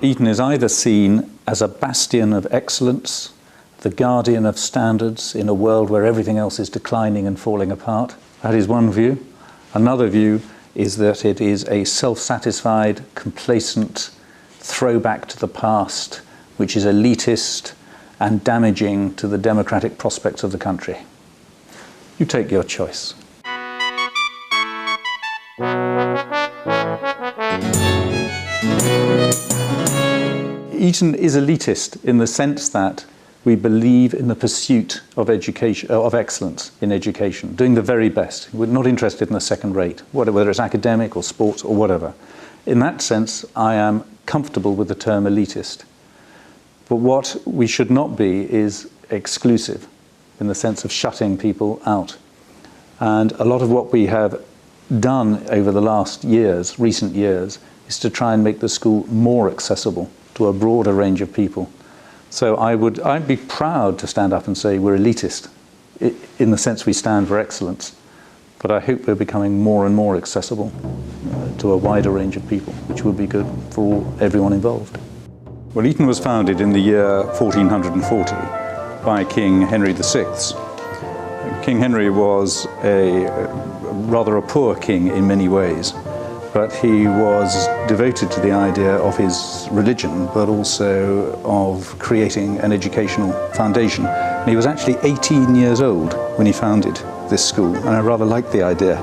Eton is either seen as a bastion of excellence, the guardian of standards in a world where everything else is declining and falling apart. That is one view. Another view is that it is a self-satisfied, complacent throwback to the past, which is elitist and damaging to the democratic prospects of the country. You take your choice. Eton is elitist in the sense that we believe in the pursuit of education, of excellence in education, doing the very best. We're not interested in the second rate, whether it's academic or sports or whatever. In that sense, I am comfortable with the term elitist. But what we should not be is exclusive in the sense of shutting people out. And a lot of what we have done over the last years, recent years, is to try and make the school more accessible to a broader range of people. So I'd be proud to stand up and say we're elitist, in the sense we stand for excellence. But I hope we're becoming more and more accessible to a wider range of people, which would be good for everyone involved. Well, Eton was founded in the year 1440 by King Henry VI. King Henry was rather a poor king in many ways, but he was devoted to the idea of his religion, but also of creating an educational foundation. And he was actually 18 years old when he founded this school, and I rather liked the idea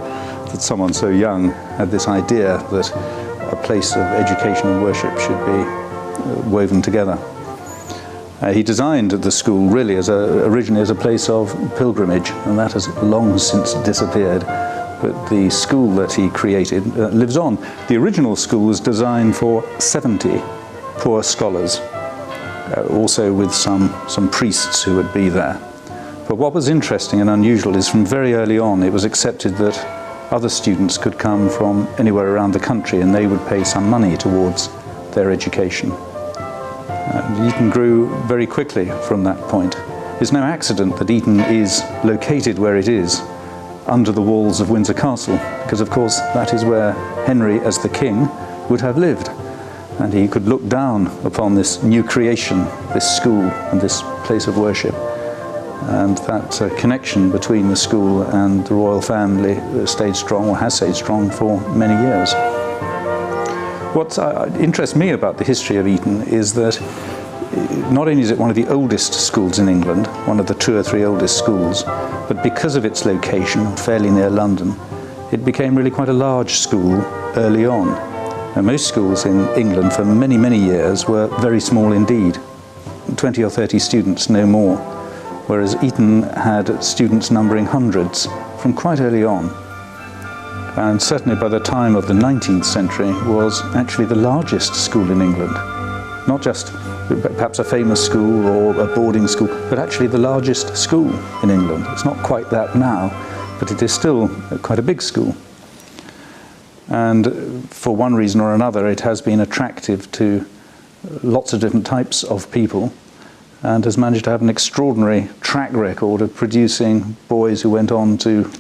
that someone so young had this idea that a place of education and worship should be woven together. He designed the school really originally as a place of pilgrimage, and that has long since disappeared. But the school that he created lives on. The original school was designed for 70 poor scholars, also with some priests who would be there. But what was interesting and unusual is from very early on it was accepted that other students could come from anywhere around the country and they would pay some money towards their education. Eton grew very quickly from that point. It's no accident that Eton is located where it is, under the walls of Windsor Castle, because of course that is where Henry, as the king, would have lived. And he could look down upon this new creation, this school and this place of worship. And that connection between the school and the royal family stayed strong, or has stayed strong, for many years. What interests me about the history of Eton is that not only is it one of the oldest schools in England, one of the 2 or 3 oldest schools, but because of its location, fairly near London, it became really quite a large school early on. And most schools in England for many, many years were very small indeed, 20 or 30 students, no more, whereas Eton had students numbering hundreds from quite early on. And certainly by the time of the 19th century was actually the largest school in England. Not just perhaps a famous school or a boarding school, but actually the largest school in England. It's not quite that now, but it is still quite a big school. And for one reason or another, it has been attractive to lots of different types of people and has managed to have an extraordinary track record of producing boys who went on to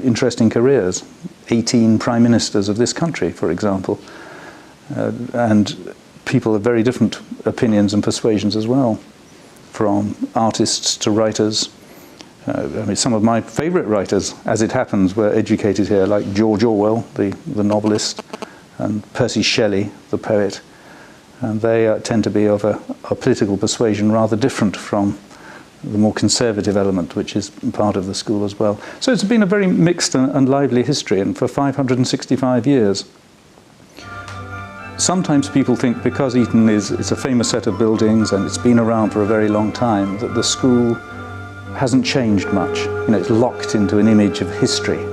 interesting careers. 18 prime ministers of this country, for example, and people of very different opinions and persuasions as well, from artists to writers. I mean, some of my favourite writers, as it happens, were educated here, like George Orwell, the novelist, and Percy Shelley, the poet. And they tend to be of a political persuasion rather different from the more conservative element, which is part of the school as well. So it's been a very mixed and lively history, and for 565 years. Sometimes people think because Eton is a famous set of buildings and it's been around for a very long time, that the school hasn't changed much. You know, it's locked into an image of history.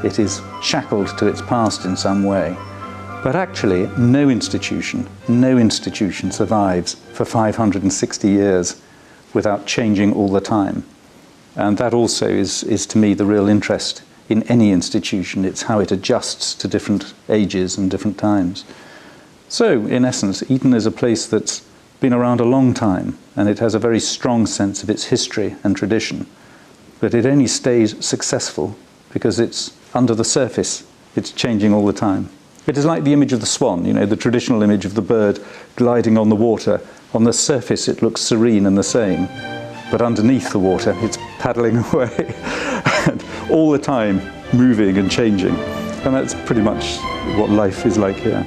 It is shackled to its past in some way. But actually, no institution survives for 560 years without changing all the time. And that also is to me the real interest in any institution. It's how it adjusts to different ages and different times. So, in essence, Eton is a place that's been around a long time, and it has a very strong sense of its history and tradition. But it only stays successful because it's under the surface. It's changing all the time. It is like the image of the swan, you know, the traditional image of the bird gliding on the water. On the surface it looks serene and the same, but underneath the water it's paddling away and all the time moving and changing. And that's pretty much what life is like here.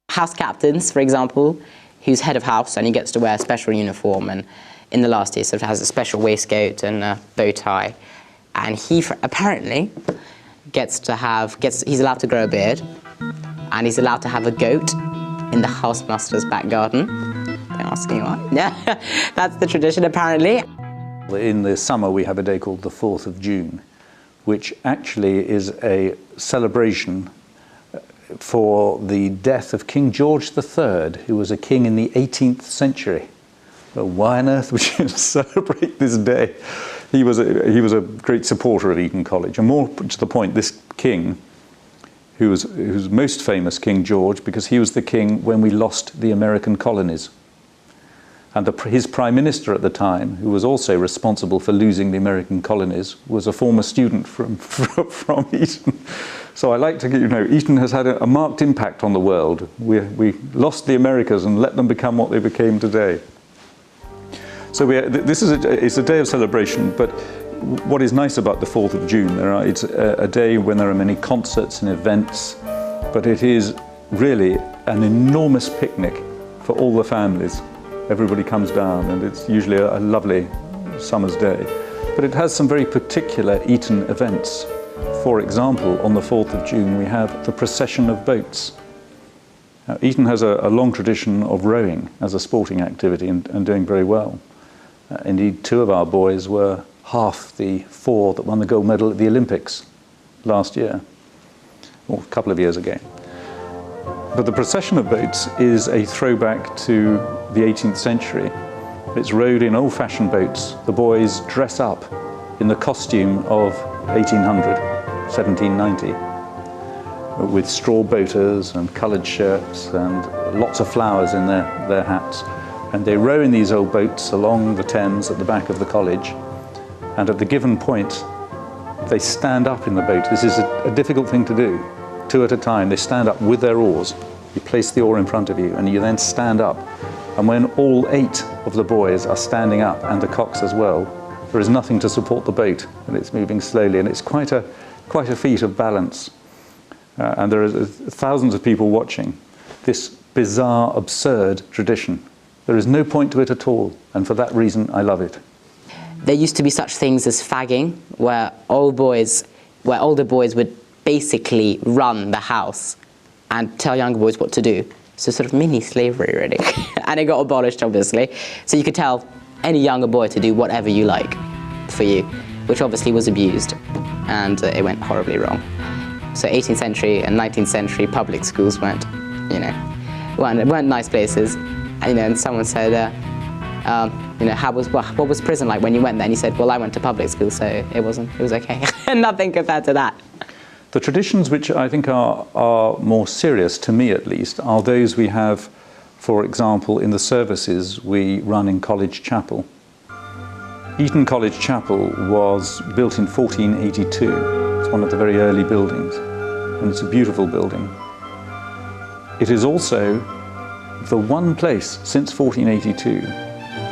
House captains, for example, who's head of house and he gets to wear a special uniform, and in the last year sort of has a special waistcoat and a bow tie, and he apparently he's allowed to grow a beard, and he's allowed to have a goat in the housemaster's back garden. Don't ask me why. Yeah, that's the tradition apparently. In the summer we have a day called the 4th of June, which actually is a celebration for the death of King George III, who was a king in the 18th century. Well, why on earth would you celebrate this day? He was a great supporter of Eton College, and more to the point, this king, who's most famous, King George, because he was the king when we lost the American colonies. And his prime minister at the time, who was also responsible for losing the American colonies, was a former student from Eton. So I like to, you know, Eton has had a marked impact on the world. We lost the Americas and let them become what they became today. So it's a day of celebration, but what is nice about the 4th of June, it's a day when there are many concerts and events, but it is really an enormous picnic for all the families. Everybody comes down and it's usually a lovely summer's day. But it has some very particular Eton events. For example, on the 4th of June we have the procession of boats. Now, Eton has a long tradition of rowing as a sporting activity and doing very well. Indeed, 2 of our boys were half the 4 that won the gold medal at the Olympics last year, or a couple of years ago. But the procession of boats is a throwback to the 18th century. It's rowed in old-fashioned boats. The boys dress up in the costume of 1800, 1790, with straw boaters and coloured shirts and lots of flowers in their hats. And they row in these old boats along the Thames at the back of the college, and at the given point they stand up in the boat. This is a difficult thing to do. 2 at a time, they stand up with their oars. You place the oar in front of you and you then stand up, and when all 8 of the boys are standing up, and the cocks as well, there is nothing to support the boat and it's moving slowly, and it's quite a feat of balance. And there are thousands of people watching this bizarre, absurd tradition. There is no point to it at all, and for that reason I love it. There used to be such things as fagging, where older boys would basically run the house and tell younger boys what to do. So sort of mini slavery really. And it got abolished obviously. So you could tell any younger boy to do whatever you like for you, which obviously was abused, and it went horribly wrong. So 18th century and 19th century public schools weren't nice places. And, and someone said, what was prison like when you went there? And he said, well, I went to public school, so it was okay. Nothing compared to that. The traditions which I think are more serious, to me at least, are those we have, for example, in the services we run in College Chapel. Eton College Chapel was built in 1482. It's one of the very early buildings, and it's a beautiful building. It is also the one place since 1482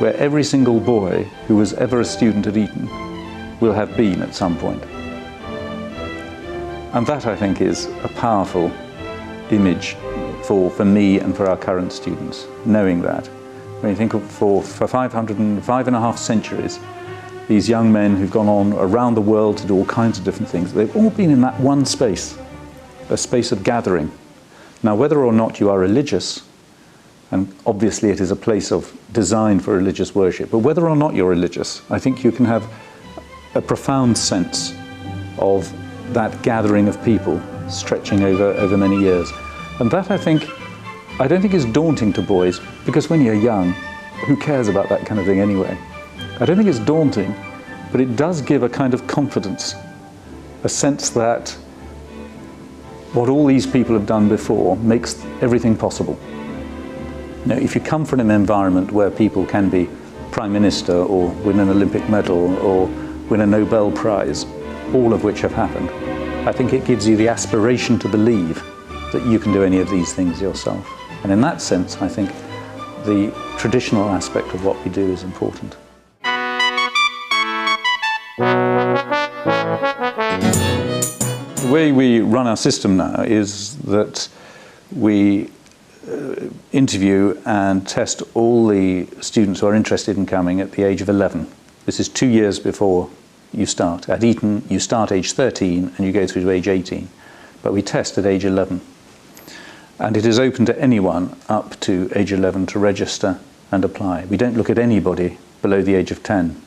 where every single boy who was ever a student at Eton will have been at some point. And that, I think, is a powerful image for me and for our current students, knowing that. When you think of for 5.5 centuries, these young men who've gone on around the world to do all kinds of different things, they've all been in that one space, a space of gathering. Now, whether or not you are religious, and obviously it is a place designed for religious worship, but whether or not you're religious, I think you can have a profound sense of that gathering of people stretching over many years. And that, I don't think is daunting to boys, because when you're young, who cares about that kind of thing anyway? I don't think it's daunting, but it does give a kind of confidence, a sense that what all these people have done before makes everything possible. Now, if you come from an environment where people can be Prime Minister or win an Olympic medal or win a Nobel Prize, all of which have happened. I think it gives you the aspiration to believe that you can do any of these things yourself. And in that sense, I think the traditional aspect of what we do is important. The way we run our system now is that we interview and test all the students who are interested in coming at the age of 11. This is 2 years before you start. At Eton, you start age 13 and you go through to age 18. But we test at age 11. And it is open to anyone up to age 11 to register and apply. We don't look at anybody below the age of 10.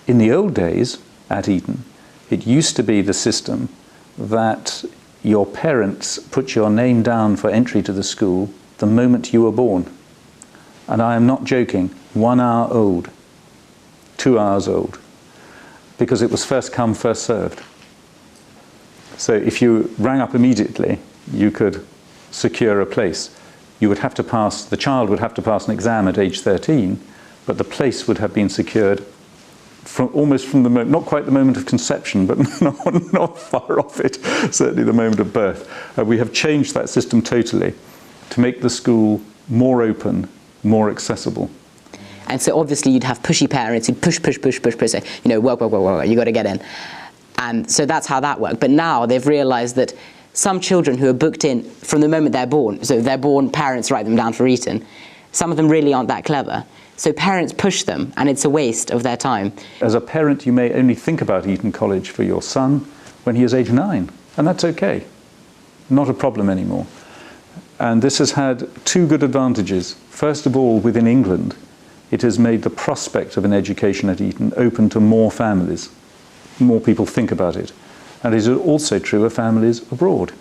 In the old days at Eton, it used to be the system that your parents put your name down for entry to the school the moment you were born. And I am not joking, 1 hour old, 2 hours old, because it was first come, first served. So if you rang up immediately, you could secure a place. You would have to pass, the child would have to pass an exam at age 13, but the place would have been secured almost from the moment, not quite the moment of conception, but not far off it, certainly the moment of birth. We have changed that system totally to make the school more open, more accessible. And so obviously you'd have pushy parents who'd push, say, you know, work, you got to get in. And so that's how that worked. But now they've realised that some children who are booked in from the moment they're born, so they're born, parents write them down for Eton, some of them really aren't that clever. So parents push them, and it's a waste of their time. As a parent, you may only think about Eton College for your son when he is age 9, and that's okay. Not a problem anymore. And this has had two good advantages. First of all, within England, it has made the prospect of an education at Eton open to more families. More people think about it. And it is also true of families abroad.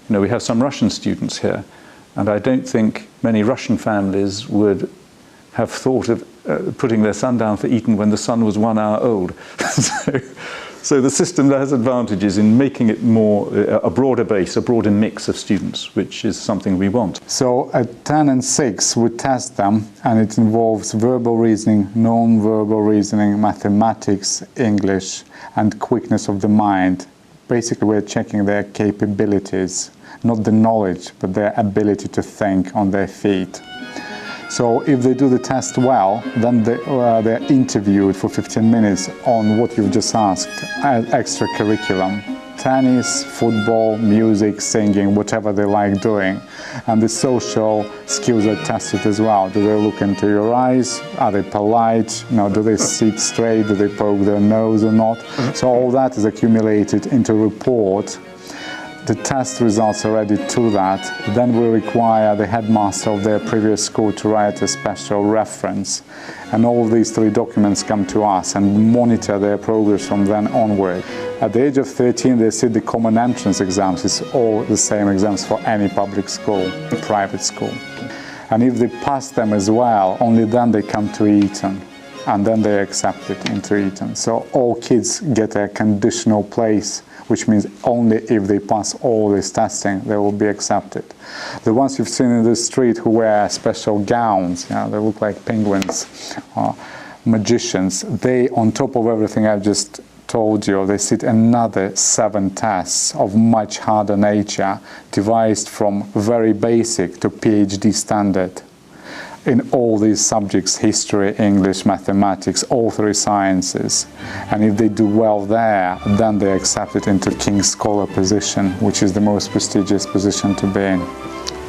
You know, we have some Russian students here, and I don't think many Russian families would have thought of putting their son down for Eton when the son was 1 hour old. So the system has advantages in making it more a broader base, a broader mix of students, which is something we want. So at 10 and 6 we test them, and it involves verbal reasoning, non-verbal reasoning, mathematics, English, and quickness of the mind. Basically we're checking their capabilities, not the knowledge, but their ability to think on their feet. So if they do the test well, then they're interviewed for 15 minutes on what you've just asked, as extra curriculum. Tennis, football, music, singing, whatever they like doing. And the social skills are tested as well. Do they look into your eyes? Are they polite? You know, do they sit straight? Do they poke their nose or not? So all that is accumulated into a report. The test results are added to that. Then we require the headmaster of their previous school to write a special reference. And all these 3 documents come to us and monitor their progress from then onward. At the age of 13, they sit the common entrance exams. It's all the same exams for any public school, private school. And if they pass them as well, only then they come to Eton. And then they're accepted into Eton. So all kids get a conditional place, which means only if they pass all this testing, they will be accepted. The ones you've seen in the street who wear special gowns, you know, they look like penguins or magicians, they, on top of everything I've just told you, they sit another 7 tests of much harder nature, devised from very basic to PhD standard. In all these subjects, history, English, mathematics, all 3 sciences. And if they do well there, then they're accepted into King's Scholar position, which is the most prestigious position to be in.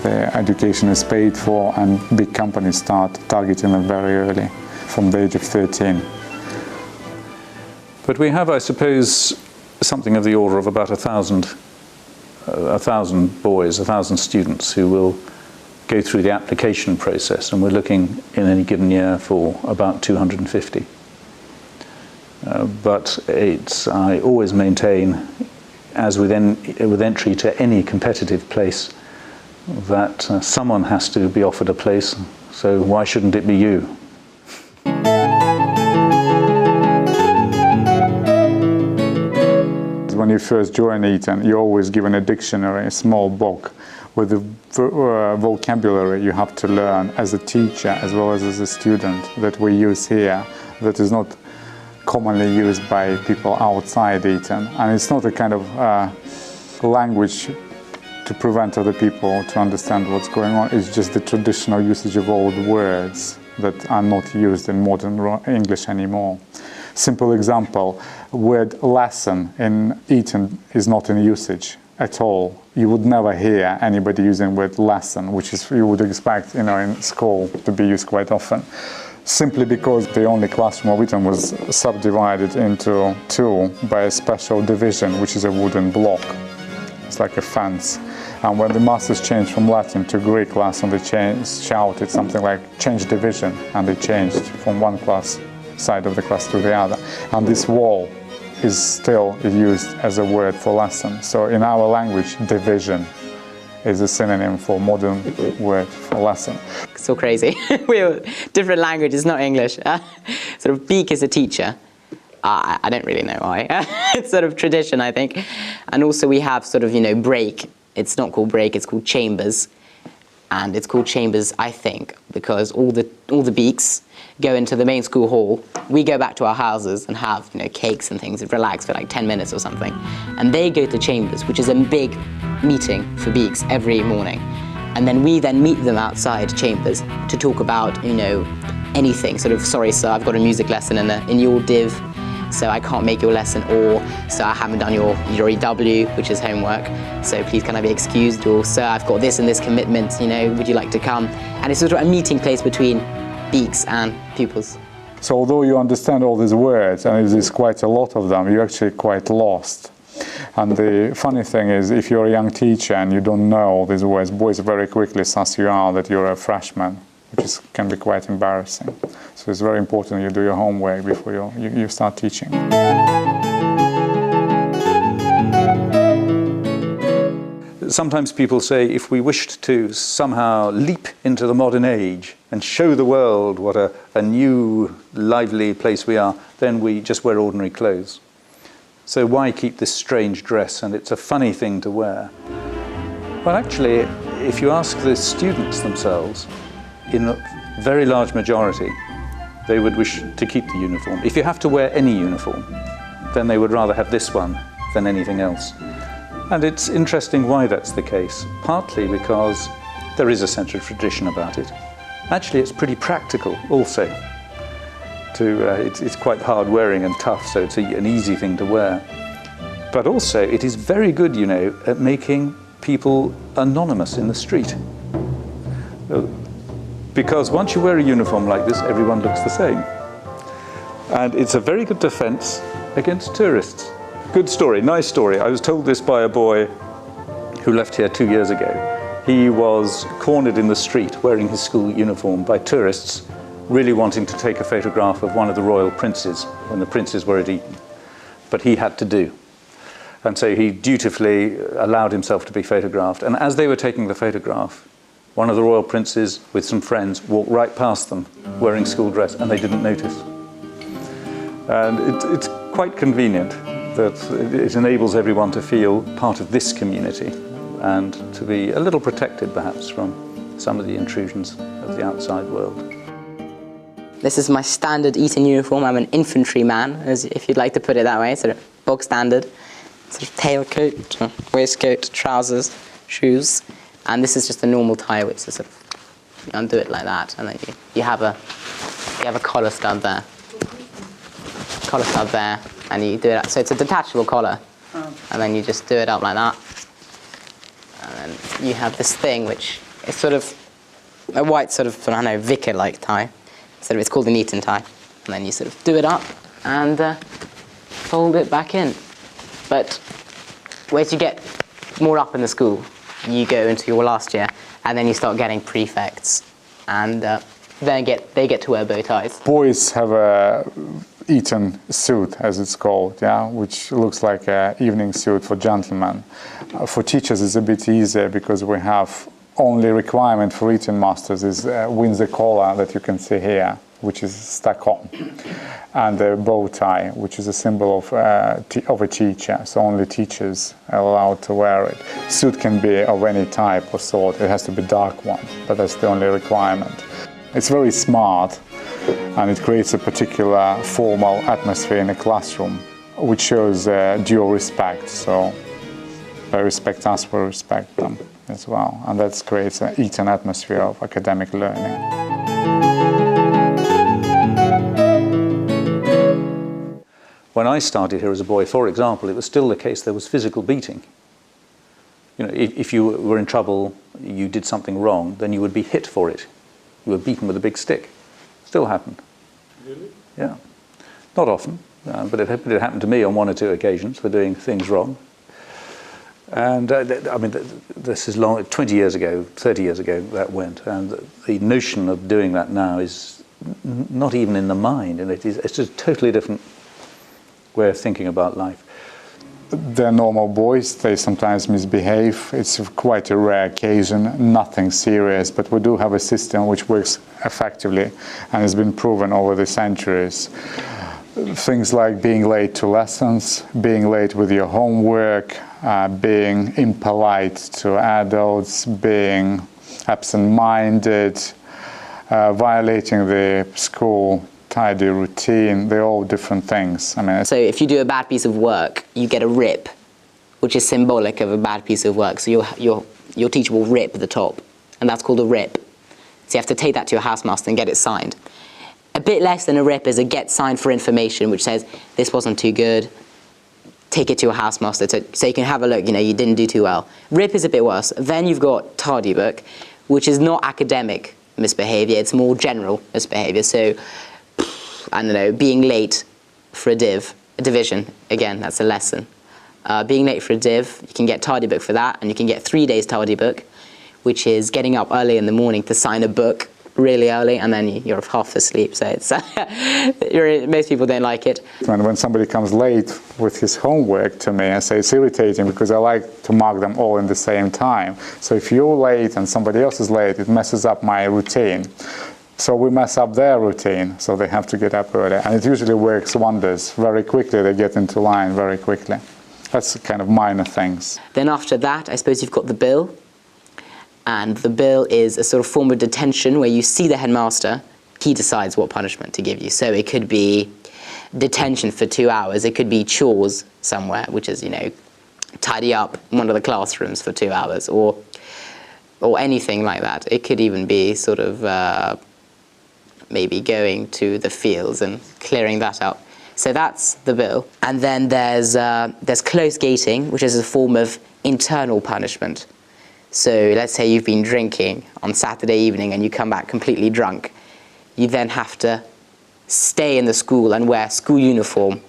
Their education is paid for, and big companies start targeting them very early, from the age of 13. But we have, I suppose, something of the order of about 1,000 boys, 1,000 students who will go through the application process, and we're looking in any given year for about 250. But I always maintain, as with entry to any competitive place, that someone has to be offered a place, so why shouldn't it be you? When you first join Eton, you're always given a dictionary, a small book, with the vocabulary you have to learn as a teacher as well as a student that we use here, that is not commonly used by people outside Eton. And it's not a kind of language to prevent other people to understand what's going on. It's just the traditional usage of old words that are not used in modern English anymore. Simple example, word lesson in Eton is not in usage at all. You would never hear anybody using word lesson, which is you would expect, in school to be used quite often. Simply because the only classroom of Eton was subdivided into two by a special division, which is a wooden block. It's like a fence. And when the masters changed from Latin to Greek lesson, they shouted something like change division, and they changed from one side of the class to the other. And this wall is still used as a word for lesson. So in our language, division is a synonym for modern word for lesson. So crazy. We're different languages, not English. Sort of Beak is a teacher. I don't really know why. It's sort of tradition, I think. And also we have sort of, break. It's not called break, it's called chambers. And it's called chambers, I think, because all the Beaks go into the main school hall. We go back to our houses and have, cakes and things and relax for like 10 minutes or something. And they go to chambers, which is a big meeting for Beaks every morning. And then we meet them outside chambers to talk about, anything. Sort of, sorry, sir, I've got a music lesson in your div, so I can't make your lesson, or sir, I haven't done your EW, which is homework, so please can I be excused, or sir, I've got this and this commitment, would you like to come? And it's sort of a meeting place between Beaks and pupils. So although you understand all these words, and there's quite a lot of them, you're actually quite lost. And the funny thing is, if you're a young teacher and you don't know all these words, boys very quickly suss you out that you're a freshman, which can be quite embarrassing. So it's very important you do your homework before you start teaching. Sometimes people say if we wished to somehow leap into the modern age and show the world what a new, lively place we are, then we just wear ordinary clothes. So why keep this strange dress? And it's a funny thing to wear. Well, actually, if you ask the students themselves, in a very large majority, they would wish to keep the uniform. If you have to wear any uniform, then they would rather have this one than anything else. And it's interesting why that's the case, partly because there is a sense of tradition about it. Actually, it's pretty practical also. It's quite hard wearing and tough, so it's an easy thing to wear. But also, it is very good, at making people anonymous in the street. Because once you wear a uniform like this, everyone looks the same. And it's a very good defense against tourists. Good story, nice story. I was told this by a boy who left here 2 years ago. He was cornered in the street wearing his school uniform by tourists, really wanting to take a photograph of one of the royal princes when the princes were at Eton. But he had to do. And so he dutifully allowed himself to be photographed. And as they were taking the photograph, one of the royal princes with some friends walked right past them wearing school dress, and they didn't notice. And it's quite convenient that it enables everyone to feel part of this community and to be a little protected perhaps from some of the intrusions of the outside world. This is my standard Eton uniform. I'm an infantryman, if you'd like to put it that way, sort of bog standard. Sort of tailcoat, waistcoat, trousers, shoes. And this is just a normal tie, which is sort of, you undo it like that, and then you have a collar stud there. Collar stud there, and you do it up. So it's a detachable collar, and then you just do it up like that. And then you have this thing, which is sort of a white sort of, I don't know, vicar-like tie. It's called an Eton tie. And then you sort of do it up and fold it back in. But as you get more up in the school, you go into your last year, and then you start getting prefects, and then they get to wear bow ties. Boys have a Eton suit, as it's called, which looks like an evening suit for gentlemen. For teachers, it's a bit easier because we have only requirement for Eton masters is Windsor collar that you can see here, which is stuck on, and the bow tie, which is a symbol of a teacher. So only teachers are allowed to wear it. Suit can be of any type or sort. It has to be dark one, but that's the only requirement. It's very smart, and it creates a particular formal atmosphere in a classroom, which shows due respect. So they respect us, we respect them as well, and that creates an Eton atmosphere of academic learning. When I started here as a boy, for example, it was still the case there was physical beating. You know, if you were in trouble, you did something wrong, then you would be hit for it. You were beaten with a big stick. Still happened. Really? Yeah. Not often, but it happened to me on 1 or 2 occasions for doing things wrong. And I mean, this is long, 20 years ago, 30 years ago that went, and the notion of doing that now is not even in the mind, and it's just a totally different way of thinking about life. They're normal boys, they sometimes misbehave. It's quite a rare occasion, nothing serious, but we do have a system which works effectively and has been proven over the centuries. Things like being late to lessons, being late with your homework, being impolite to adults, being absent-minded, violating the school tidy routine, they're all different things. I mean, So if you do a bad piece of work, you get a rip, which is symbolic of a bad piece of work. So your teacher will rip the top, and that's called a rip. So you have to take that to your housemaster and get it signed. A bit less than a rip is a get signed for information, which says, this wasn't too good, take it to your housemaster so you can have a look, you know, you didn't do too well. Rip is a bit worse. Then you've got tardy book, which is not academic misbehavior, it's more general misbehavior. So, I don't know, being late for a division, again, that's a lesson. Being late for a div, you can get tardy book for that, and you can get 3 days tardy book, which is getting up early in the morning to sign a book really early, and then you're half asleep, so it's most people don't like it. when somebody comes late with his homework to me, I say it's irritating because I like to mark them all in the same time. So if you're late and somebody else is late, it messes up my routine. So we mess up their routine, so they have to get up early. And it usually works wonders. Very quickly, they get into line very quickly. That's kind of minor things. Then after that, I suppose you've got the bill. And the bill is a sort of form of detention where you see the headmaster, he decides what punishment to give you. So it could be detention for 2 hours, it could be chores somewhere, which is, you know, tidy up one of the classrooms for 2 hours, or anything like that. It could even be sort of maybe going to the fields and clearing that up. So that's the bill. And then there's close gating, which is a form of internal punishment. So let's say you've been drinking on Saturday evening and you come back completely drunk. You then have to stay in the school and wear school uniform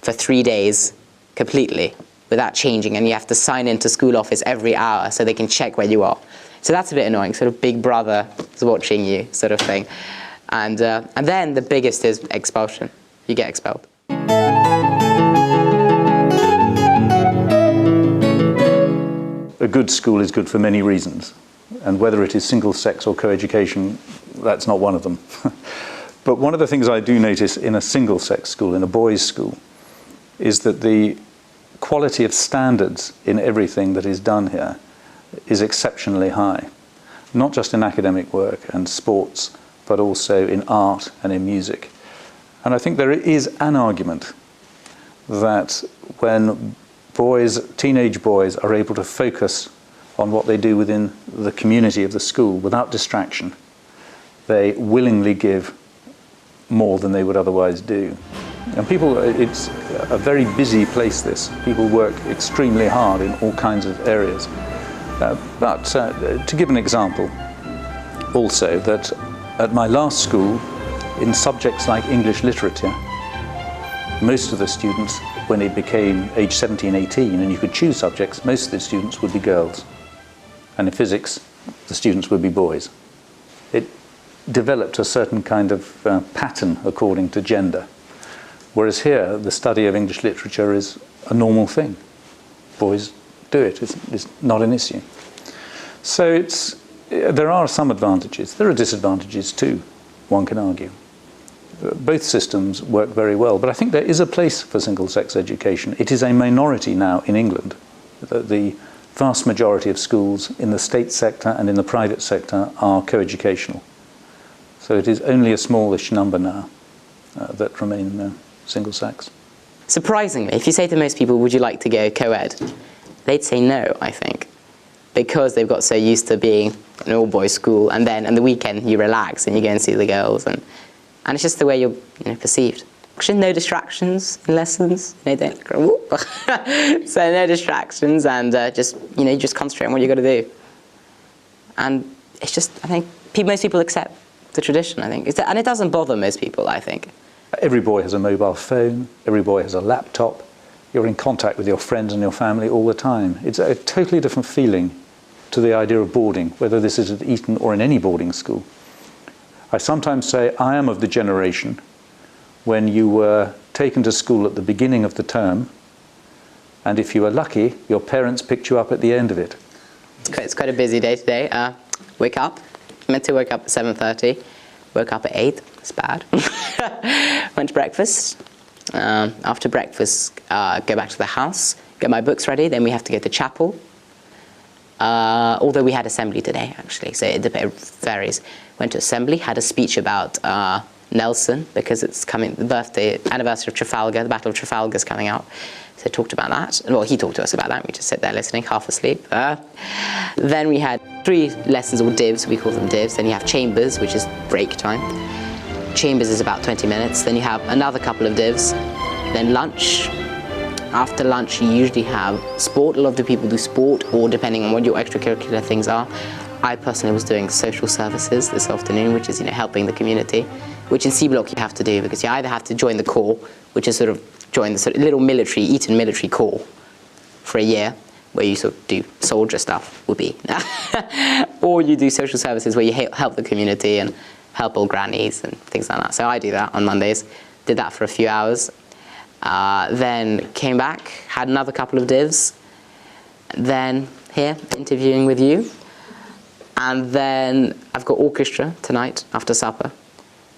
for 3 days completely without changing, and you have to sign into school office every hour so they can check where you are. So that's a bit annoying, sort of big brother is watching you sort of thing. And then the biggest is expulsion. You get expelled. A good school is good for many reasons, and whether it is single-sex or co-education, that's not one of them. But one of the things I do notice in a single-sex school, in a boys' school, is that the quality of standards in everything that is done here is exceptionally high, not just in academic work and sports, but also in art and in music. And I think there is an argument that when teenage boys are able to focus on what they do within the community of the school without distraction, they willingly give more than they would otherwise do. And people, it's a very busy place, this. People work extremely hard in all kinds of areas. But to give an example, also, that at my last school, in subjects like English literature, most of the students, when it became age 17, 18, and you could choose subjects, most of the students would be girls. And in physics, the students would be boys. It developed a certain kind of pattern according to gender. Whereas here, the study of English literature is a normal thing. Boys do it, it's not an issue. So there are some advantages. There are disadvantages too, one can argue. Both systems work very well, but I think there is a place for single-sex education. It is a minority now in England. The vast majority of schools in the state sector and in the private sector are co-educational. So it is only a smallish number now that remain single-sex. Surprisingly, if you say to most people, would you like to go co-ed? They'd say no, I think, because they've got so used to being an all-boys school, and then on the weekend you relax and you go and see the girls, and it's just the way you're perceived. No distractions in lessons. So no distractions, and just concentrate on what you got to do. And it's just, I think most people accept the tradition. I think, and it doesn't bother most people. I think every boy has a mobile phone. Every boy has a laptop. You're in contact with your friends and your family all the time. It's a totally different feeling to the idea of boarding, whether this is at Eton or in any boarding school. I sometimes say I am of the generation when you were taken to school at the beginning of the term, and if you were lucky, your parents picked you up at the end of it. It's quite a busy day today. Wake up, meant to wake up at 7:30, woke up at 8, it's bad. Went to breakfast. After breakfast, go back to the house, get my books ready, then we have to go to chapel. Although we had assembly today, actually, so it varies. Went to assembly, had a speech about Nelson, because it's coming, the anniversary of Trafalgar, the Battle of Trafalgar is coming out. So talked about that. Well, he talked to us about that. We just sat there listening, half asleep. Then we had 3 lessons, or divs, we call them divs. Then you have chambers, which is break time. Chambers is about 20 minutes. Then you have another couple of divs. Then lunch. After lunch, you usually have sport. A lot of the people do sport, or depending on what your extracurricular things are. I personally was doing social services this afternoon, which is helping the community, which in C Block you have to do, because you either have to join the corps, which is sort of join the sort of little military, Eton military corps for a year, where you sort of do soldier stuff, would be, or you do social services where you help the community and help old grannies and things like that. So I do that on Mondays. Did that for a few hours. Then came back, had another couple of divs, then here interviewing with you. And then I've got orchestra tonight after supper,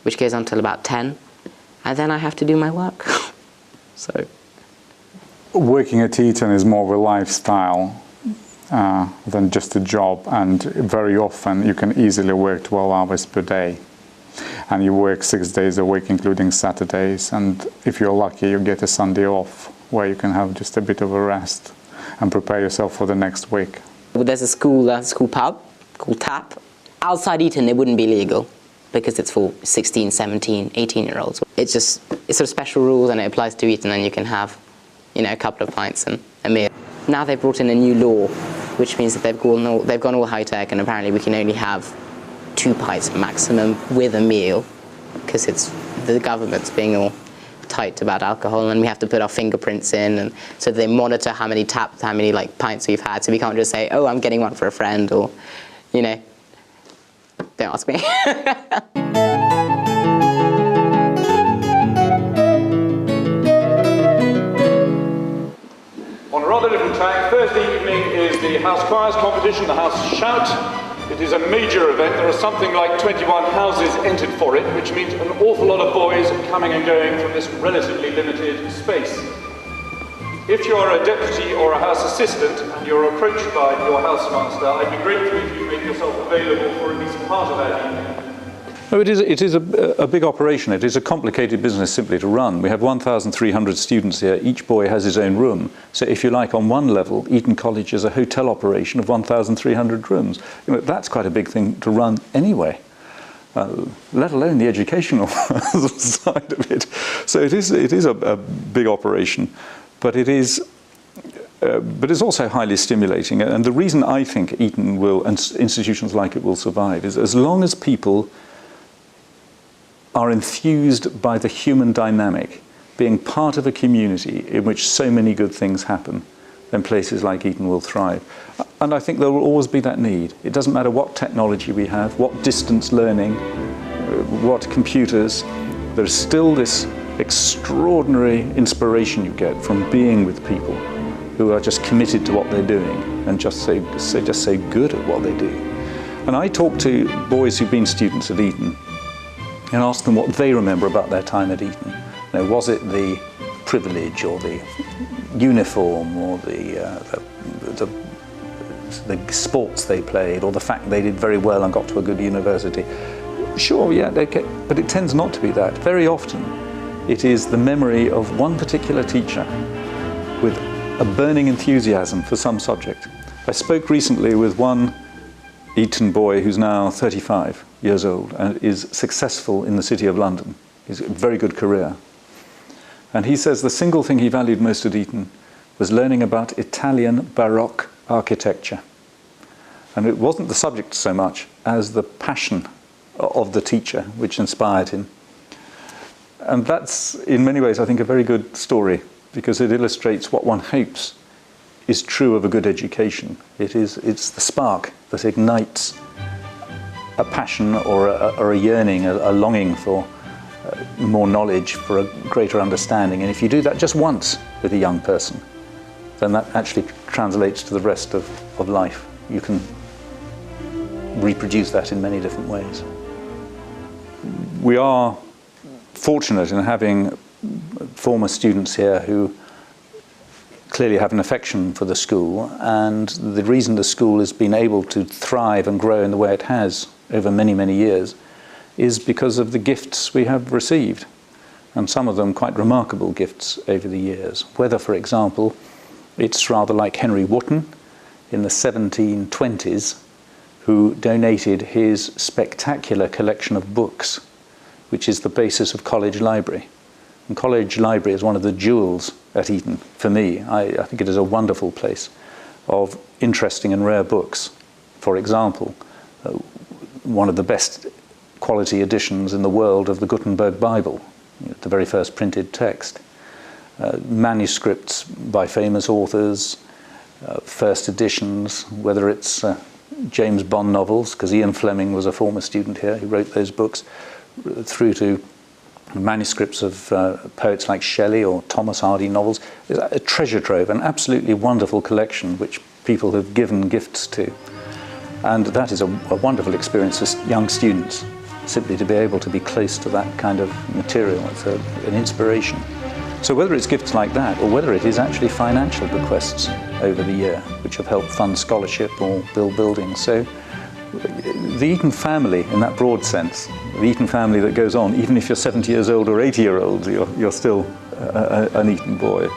which goes on till about 10. And then I have to do my work. So, working at Eton is more of a lifestyle than just a job, and very often you can easily work 12 hours per day. And you work 6 days a week, including Saturdays. And if you're lucky, you get a Sunday off, where you can have just a bit of a rest and prepare yourself for the next week. Well, there's a school pub called Tap. Outside Eton, it wouldn't be legal, because it's for 16, 17, 18-year-olds. It's sort of special rules, and it applies to Eton, and you can have, a couple of pints and a meal. Now they've brought in a new law, which means that they've gone all high-tech, and apparently we can only have 2 pints maximum with a meal, because it's the government's being all tight about alcohol, and we have to put our fingerprints in, and so they monitor how many pints we've had. So we can't just say, oh, I'm getting one for a friend, or, don't ask me. On a rather different track, Thursday evening is the House Choirs competition, the House Shout. It is a major event. There are something like 21 houses entered for it, which means an awful lot of boys coming and going from this relatively limited space. If you are a deputy or a house assistant and you're approached by your housemaster, I'd be grateful if you make yourself available for at least part of that evening. No, it is a big operation. It is a complicated business simply to run. We have 1,300 students here. Each boy has his own room. So if you like, on one level, Eton College is a hotel operation of 1,300 rooms. That's quite a big thing to run anyway, let alone the educational side of it. So it is a big operation, but it's also highly stimulating. And the reason I think Eton will, and institutions like it will survive, is as long as people are enthused by the human dynamic, being part of a community in which so many good things happen, then places like Eton will thrive. And I think there will always be that need. It doesn't matter what technology we have, what distance learning, what computers, there's still this extraordinary inspiration you get from being with people who are just committed to what they're doing and just so good at what they do. And I talk to boys who've been students at Eton, and ask them what they remember about their time at Eton. You know, was it the privilege or the uniform or the sports they played or the fact they did very well and got to a good university? Sure, yeah, okay, but it tends not to be that. Very often it is the memory of one particular teacher with a burning enthusiasm for some subject. I spoke recently with one Eton boy who's now 35 years old and is successful in the City of London. He's a very good career. And he says the single thing he valued most at Eton was learning about Italian Baroque architecture. And it wasn't the subject so much as the passion of the teacher which inspired him. And that's, in many ways, I think, a very good story, because it illustrates what one hopes is true of a good education. It's the spark that ignites a passion or a yearning, a longing for more knowledge, for a greater understanding. And if you do that just once with a young person, then that actually translates to the rest of life. You can reproduce that in many different ways. We are fortunate in having former students here who clearly have an affection for the school, and the reason the school has been able to thrive and grow in the way it has over many, many years is because of the gifts we have received, and some of them quite remarkable gifts over the years. Whether, for example, it's rather like Henry Wotton in the 1720s, who donated his spectacular collection of books, which is the basis of College Library. And College Library is one of the jewels at Eton for me. I think it is a wonderful place of interesting and rare books. For example, one of the best quality editions in the world of the Gutenberg Bible, the very first printed text. Manuscripts by famous authors, first editions, whether it's James Bond novels, because Ian Fleming was a former student here who wrote those books, through to manuscripts of poets like Shelley or Thomas Hardy novels. It's a treasure trove, an absolutely wonderful collection which people have given gifts to. And that is a wonderful experience for young students, simply to be able to be close to that kind of material. It's an inspiration. So whether it's gifts like that, or whether it is actually financial bequests over the year, which have helped fund scholarship or build buildings. So the Eton family, in that broad sense, the Eton family that goes on, even if you're 70 years old or 80 years old, you're still an Eton boy,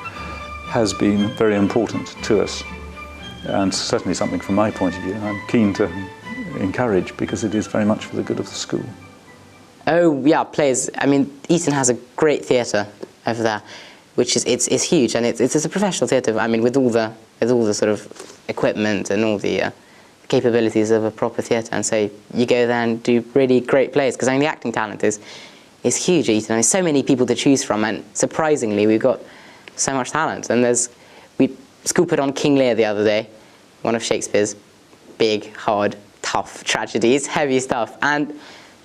has been very important to us. And certainly something from my point of view I'm keen to encourage, because it is very much for the good of the school. Oh yeah, plays. I mean, Eton has a great theatre over there, which is it's huge, and it's a professional theatre. I mean, with all the sort of equipment and all the capabilities of a proper theatre. And so you go there and do really great plays, because I mean the acting talent is huge at Eton. There's so many people to choose from, and surprisingly we've got so much talent. And school put on King Lear the other day, one of Shakespeare's big, hard, tough tragedies, heavy stuff, and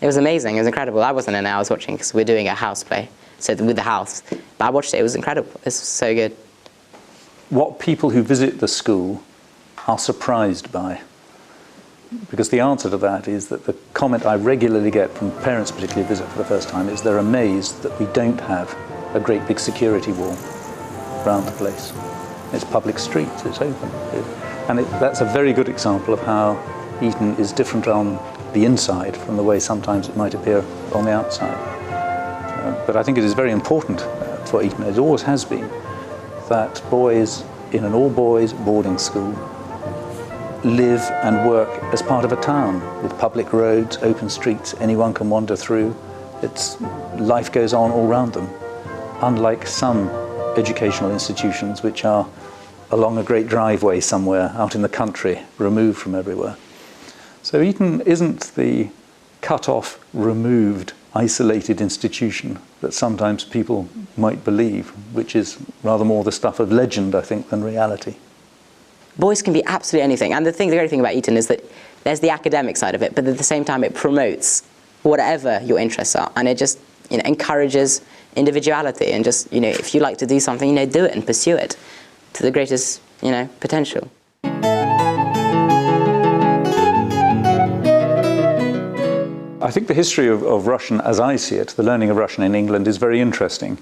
it was amazing. It was incredible. I wasn't in it, I was watching, because we're doing a house play, so with the house. But I watched it. It was incredible. It's so good. What people who visit the school are surprised by, because the answer to that is that the comment I regularly get from parents, particularly who visit for the first time, is they're amazed that we don't have a great big security wall around the place. It's public streets, it's open. And that's a very good example of how Eton is different on the inside from the way sometimes it might appear on the outside. But I think it is very important for Eton, as it always has been, that boys in an all-boys boarding school live and work as part of a town, with public roads, open streets, anyone can wander through. Life goes on all around them, unlike some educational institutions which are along a great driveway somewhere out in the country, removed from everywhere. So Eton isn't the cut-off, removed, isolated institution that sometimes people might believe, which is rather more the stuff of legend, I think, than reality. Boys can be absolutely anything, and the great thing about Eton is that there's the academic side of it, but at the same time it promotes whatever your interests are, and it just encourages individuality, and just if you like to do something, do it and pursue it to the greatest potential. I think the history of Russian, as I see it, the learning of Russian in England is very interesting.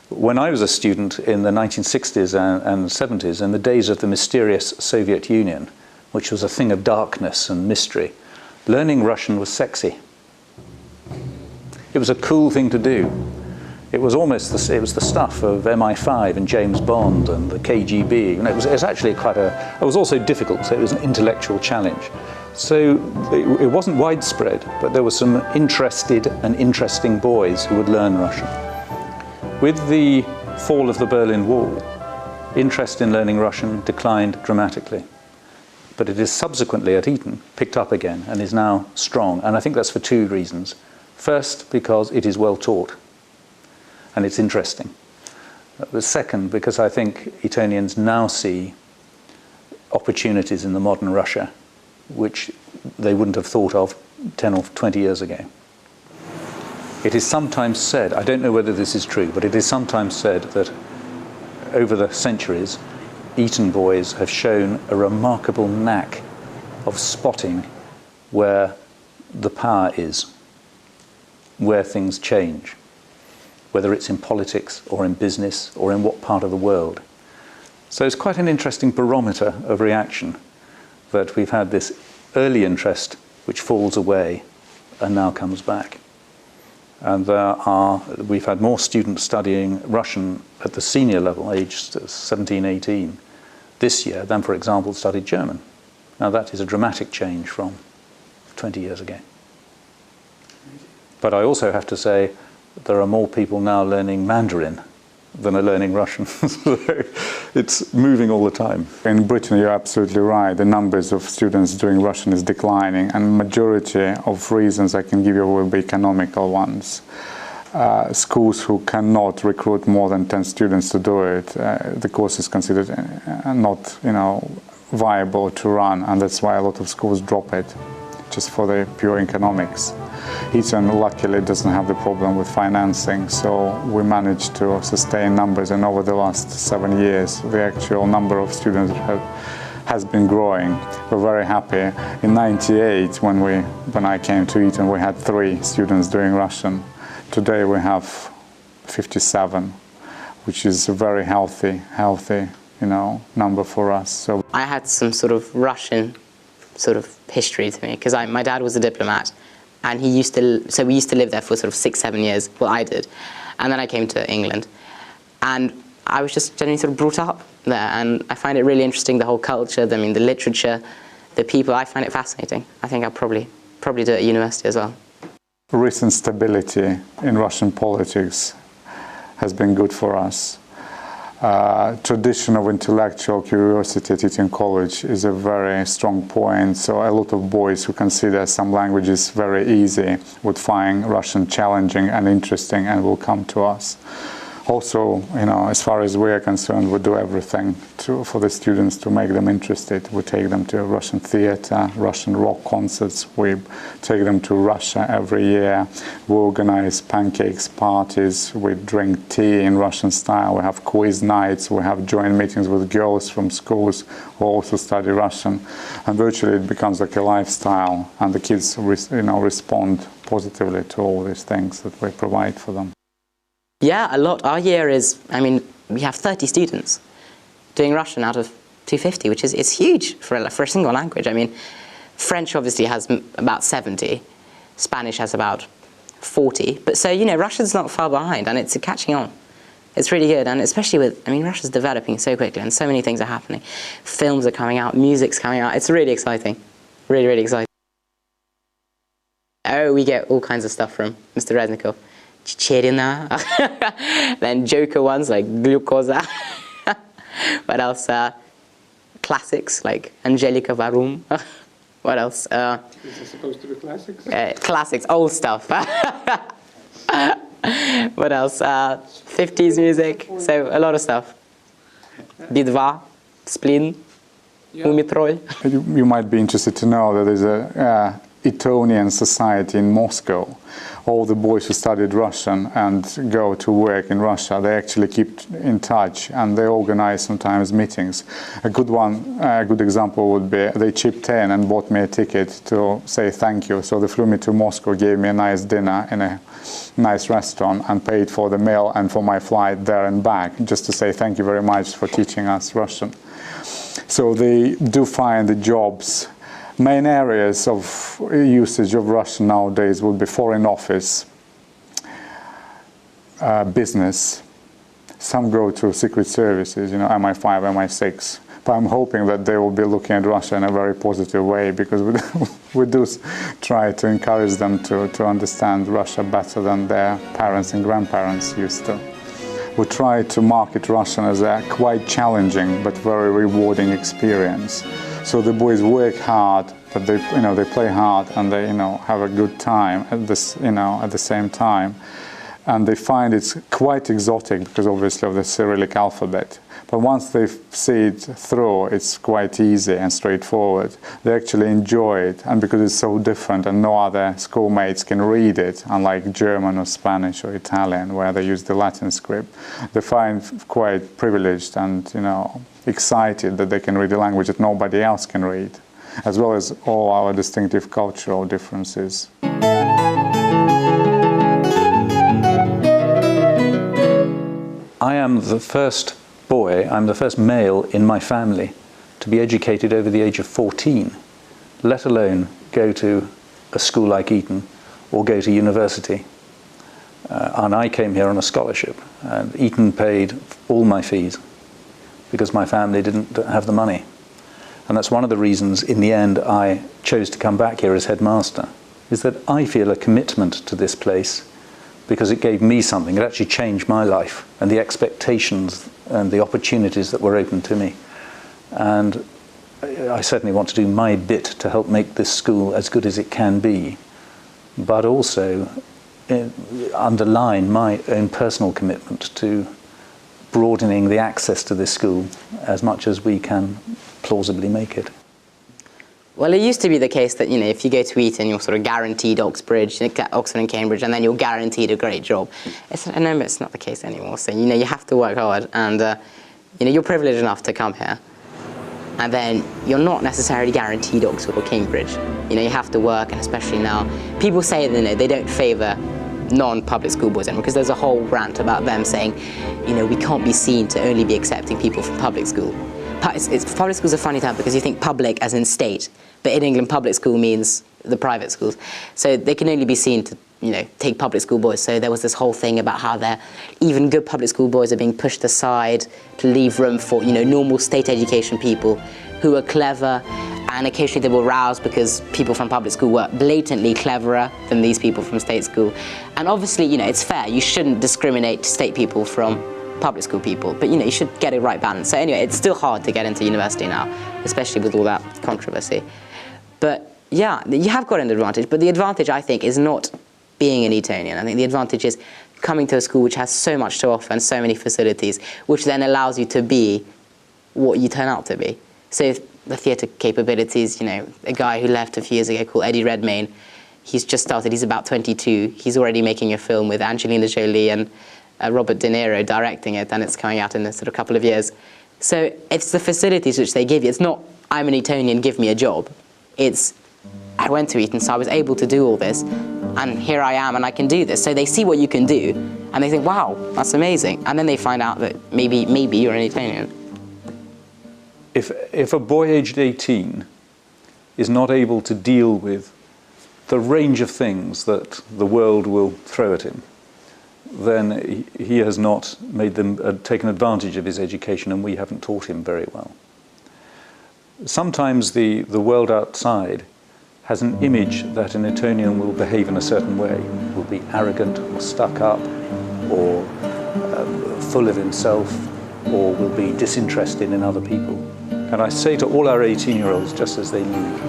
When I was a student in the 1960s and 70s, in the days of the mysterious Soviet Union, which was a thing of darkness and mystery, learning Russian was sexy. It was a cool thing to do. It was almost it was the stuff of MI5 and James Bond and the KGB. And it was actually it was also difficult, so it was an intellectual challenge. So it wasn't widespread, but there were some interested and interesting boys who would learn Russian. With the fall of the Berlin Wall, interest in learning Russian declined dramatically. But it is subsequently at Eton picked up again and is now strong. And I think that's for two reasons. First, because it is well taught and it's interesting. The second, because I think Etonians now see opportunities in the modern Russia which they wouldn't have thought of 10 or 20 years ago. It is sometimes said, I don't know whether this is true, but it is sometimes said that over the centuries, Eton boys have shown a remarkable knack of spotting where the power is, where things change, whether it's in politics or in business or in what part of the world. So it's quite an interesting barometer of reaction that we've had this early interest which falls away and now comes back. And we've had more students studying Russian at the senior level, aged 17, 18, this year than, for example, studied German. Now that is a dramatic change from 20 years ago. But I also have to say there are more people now learning Mandarin than are learning Russian. So it's moving all the time. In Britain, you're absolutely right. The numbers of students doing Russian is declining, and majority of reasons I can give you will be economical ones. Schools who cannot recruit more than 10 students to do it, the course is considered not, viable to run, and that's why a lot of schools drop it, just for the pure economics. Eton luckily doesn't have the problem with financing, so we managed to sustain numbers, and over the last 7 years the actual number of students has been growing. We're very happy. In '98, when I came to Eton, we had 3 students doing Russian. Today we have 57, which is a very healthy number for us. So I had some sort of Russian history to me, because my dad was a diplomat, and we used to live there for sort of 6-7 years. Well, I did, and then I came to England, and I was just generally sort of brought up there, and I find it really interesting, the whole culture, the literature, the people. I find it fascinating. I think I'll probably do it at university as well. Recent stability in Russian politics has been good for us. Tradition of intellectual curiosity at Eton College is a very strong point, so a lot of boys who consider some languages very easy would find Russian challenging and interesting and will come to us. Also, as far as we are concerned, we do everything for the students to make them interested. We take them to Russian theater, Russian rock concerts. We take them to Russia every year. We organize pancakes parties. We drink tea in Russian style. We have quiz nights. We have joint meetings with girls from schools who also study Russian. And virtually it becomes like a lifestyle. And the kids, respond positively to all these things that we provide for them. Yeah, a lot. Our year is, we have 30 students doing Russian out of 250, which is huge for a single language. French obviously has about 70, Spanish has about 40, but so, Russian's not far behind, and it's catching on. It's really good, and especially with, Russia's developing so quickly, and so many things are happening. Films are coming out, music's coming out. It's really exciting. Really, really exciting. Oh, we get all kinds of stuff from Mr. Reznikov. Chicherina, then joker ones like Glukoza. What else? Classics like Angelika Varum. What else? Is it supposed to be classics? Classics, old stuff. What else? 50s music, so a lot of stuff. Bidva, Splin, Umitrol. You might be interested to know that there's Etonian society in Moscow. All the boys who studied Russian and go to work in Russia, they actually keep in touch and they organize sometimes meetings. A good example would be they chipped in and bought me a ticket to say thank you. So they flew me to Moscow, gave me a nice dinner in a nice restaurant and paid for the meal and for my flight there and back, just to say thank you very much for teaching us Russian. So they do find the jobs. Main areas of usage of Russian nowadays would be foreign office, business. Some go to secret services, MI5, MI6. But I'm hoping that they will be looking at Russia in a very positive way, because we do try to encourage them to understand Russia better than their parents and grandparents used to. We try to market Russian as a quite challenging but very rewarding experience. So the boys work hard, but they play hard and they have a good time at the same time, and they find it's quite exotic because obviously of the Cyrillic alphabet. But once they see it through, it's quite easy and straightforward. They actually enjoy it, and because it's so different and no other schoolmates can read it, unlike German or Spanish or Italian where they use the Latin script, they find quite privileged and excited that they can read a language that nobody else can read, as well as all our distinctive cultural differences. I am the first boy, I'm the first male in my family to be educated over the age of 14, let alone go to a school like Eton or go to university. And I came here on a scholarship, and Eton paid all my fees because my family didn't have the money. And that's one of the reasons in the end I chose to come back here as headmaster, is that I feel a commitment to this place because it gave me something. It actually changed my life and the expectations and the opportunities that were open to me. And I certainly want to do my bit to help make this school as good as it can be, but also underline my own personal commitment to broadening the access to this school as much as we can plausibly make it. Well, it used to be the case that, if you go to Eton, you're sort of guaranteed Oxford and Cambridge, and then you're guaranteed a great job. It's not the case anymore. So, you have to work hard, and, you're privileged enough to come here. And then you're not necessarily guaranteed Oxford or Cambridge. You have to work, and especially now, people say that they don't favour non-public school boys anymore, because there's a whole rant about them saying, we can't be seen to only be accepting people from public school. Public school's a funny term because you think public as in state, but in England public school means the private schools. So they can only be seen to, take public school boys. So there was this whole thing about how even good public school boys are being pushed aside to leave room for, normal state education people who are clever, and occasionally they were roused because people from public school were blatantly cleverer than these people from state school. And obviously, it's fair. You shouldn't discriminate state people from public school people, but you should get a right balance. So anyway, it's still hard to get into university now, especially with all that controversy. But yeah, you have got an advantage, but the advantage, I think, is not being an Etonian. I think the advantage is coming to a school which has so much to offer and so many facilities, which then allows you to be what you turn out to be. So the theatre capabilities, a guy who left a few years ago called Eddie Redmayne, he's just started, he's about 22, he's already making a film with Angelina Jolie and Robert De Niro directing it, and it's coming out in a sort of couple of years. So it's the facilities which they give you. It's not, I'm an Etonian, give me a job. It's, I went to Eton, so I was able to do all this, and here I am, and I can do this. So they see what you can do, and they think, wow, that's amazing. And then they find out that maybe you're an Etonian. If a boy aged 18 is not able to deal with the range of things that the world will throw at him, then he has not taken advantage of his education, and we haven't taught him very well. Sometimes the world outside has an image that an Etonian will behave in a certain way, will be arrogant or stuck up or full of himself, or will be disinterested in other people. And I say to all our 18-year-olds just as they leave,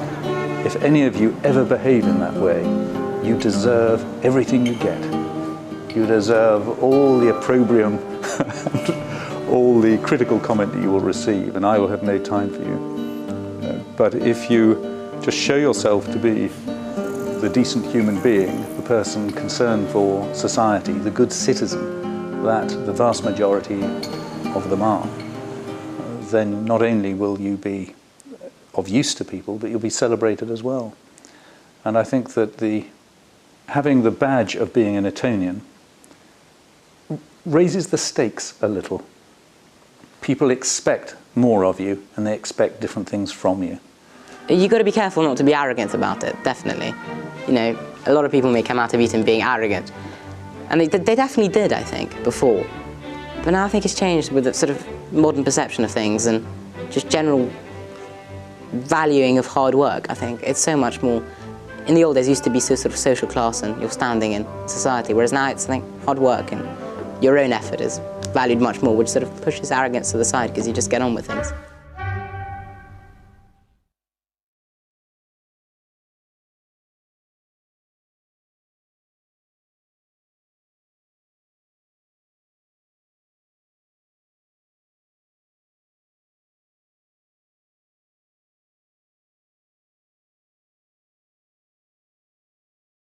if any of you ever behave in that way, you deserve everything you get. You deserve all the opprobrium and all the critical comment that you will receive, and I will have no time for you. But if you just show yourself to be the decent human being, the person concerned for society, the good citizen that the vast majority of them are, then not only will you be of use to people, but you'll be celebrated as well. And I think that having the badge of being an Etonian raises the stakes a little. People expect more of you, and they expect different things from you. You've got to be careful not to be arrogant about it, definitely. You know, a lot of people may come out of Eton being arrogant. And they definitely did, I think, before. But now I think it's changed with the sort of modern perception of things and just general valuing of hard work, I think. It's so much more... In the old days, it used to be so sort of social class and your standing in society, whereas now it's, I think, hard work and your own effort is valued much more, which sort of pushes arrogance to the side because you just get on with things.